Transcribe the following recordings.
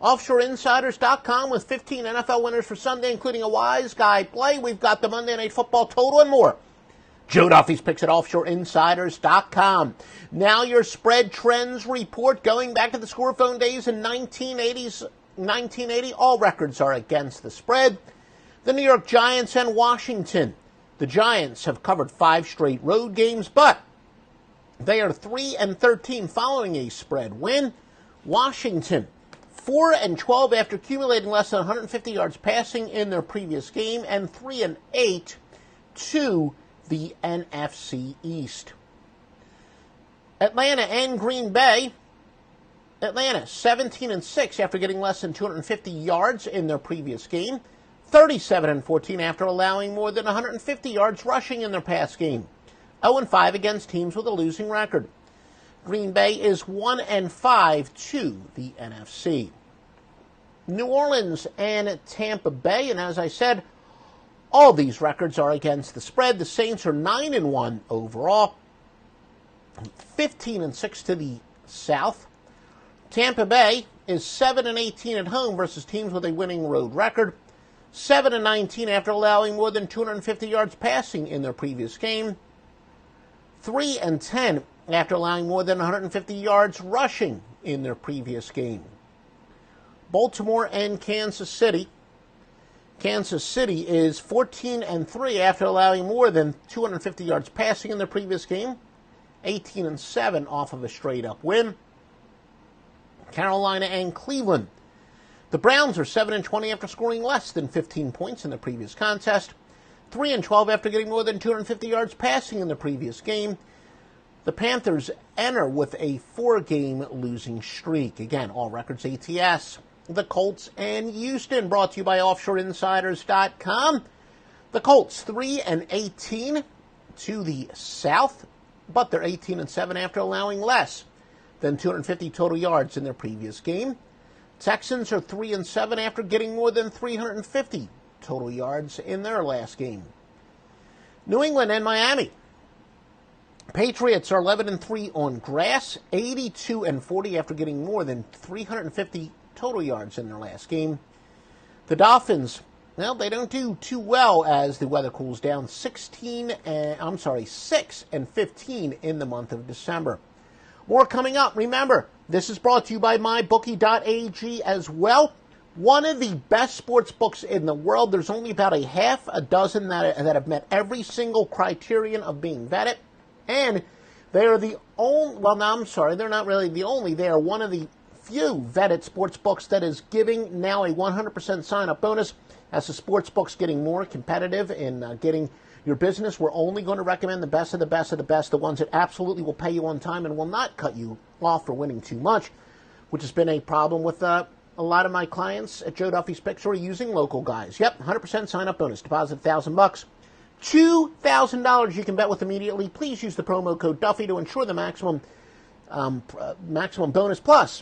OffshoreInsiders.com with 15 NFL winners for Sunday, including a wise guy play. We've got the Monday Night Football total and more. Joe Duffy's picks at OffshoreInsiders.com. Now your spread trends report. Going back to the scorephone days in 1980, all records are against the spread. The New York Giants and Washington. The Giants have covered 5 straight road games, but they are 3-13 following a spread win. Washington, 4-12 after accumulating less than 150 yards passing in their previous game, and 3-8 to the NFC East. Atlanta and Green Bay. Atlanta, 17-6 after getting less than 250 yards in their previous game. 37-14 after allowing more than 150 yards rushing in their past game. 0-5 against teams with a losing record. Green Bay is 1-5 to the NFC. New Orleans and Tampa Bay, and as I said, all these records are against the spread. The Saints are 9-1 overall, 15-6 to the South. Tampa Bay is 7-18 at home versus teams with a winning road record. 7-19 after allowing more than 250 yards passing in their previous game. 3-10 after allowing more than 150 yards rushing in their previous game. Baltimore and Kansas City. Kansas City is 14-3 after allowing more than 250 yards passing in their previous game. 18-7 off of a straight-up win. Carolina and Cleveland. The Browns are 7-20 after scoring less than 15 points in the previous contest. 3-12 after getting more than 250 yards passing in the previous game. The Panthers enter with a 4-game losing streak. Again, all records ATS. The Colts and Houston, brought to you by OffshoreInsiders.com. The Colts 3-18 to the South, but they're 18-7 after allowing less than 250 total yards in their previous game. Texans are 3-7 after getting more than 350 total yards in their last game. New England and Miami. Patriots are 11-3 on grass, 82-40 after getting more than 350 total yards in their last game. The Dolphins, well, they don't do too well as the weather cools down. 6-15 in the month of December. More coming up. Remember, this is brought to you by MyBookie.ag as well. One of the best sports books in the world. There's only about a half a dozen that have met every single criterion of being vetted. And they are the only, well, no, I'm sorry, they're not really the only. They are one of the few vetted sports books that is giving now a 100% sign-up bonus. As the sports book's getting more competitive in getting your business, we're only going to recommend the best of the best of the best, the ones that absolutely will pay you on time and will not cut you off for winning too much, which has been a problem with a lot of my clients at Joe Duffy's Picks who are using local guys. Yep, 100% sign-up bonus. Deposit $1,000. $2,000 you can bet with immediately. Please use the promo code Duffy to ensure the maximum bonus. Plus,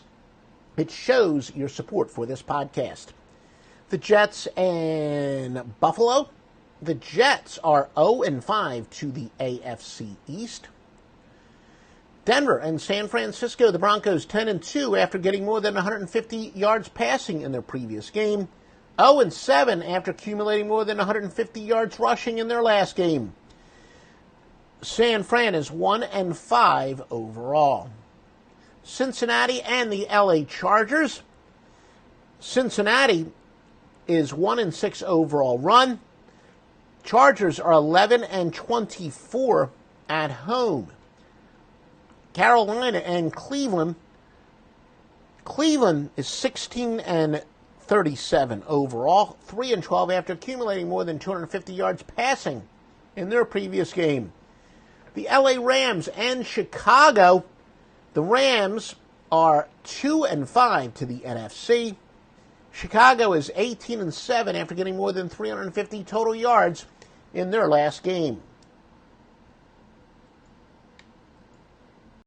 it shows your support for this podcast. The Jets and Buffalo. The Jets are 0-5 to the AFC East. Denver and San Francisco. The Broncos 10-2 after getting more than 150 yards passing in their previous game. 0-7 after accumulating more than 150 yards rushing in their last game. San Fran is 1-5 overall. Cincinnati and the LA Chargers. Cincinnati is 1-6 overall run. Chargers are 11-24 at home. Carolina and Cleveland. Cleveland is 16-37 overall, 3-12 after accumulating more than 250 yards passing in their previous game. The LA Rams and Chicago. The Rams are 2-5 to the NFC. Chicago is 18-7 after getting more than 350 total yards in their last game.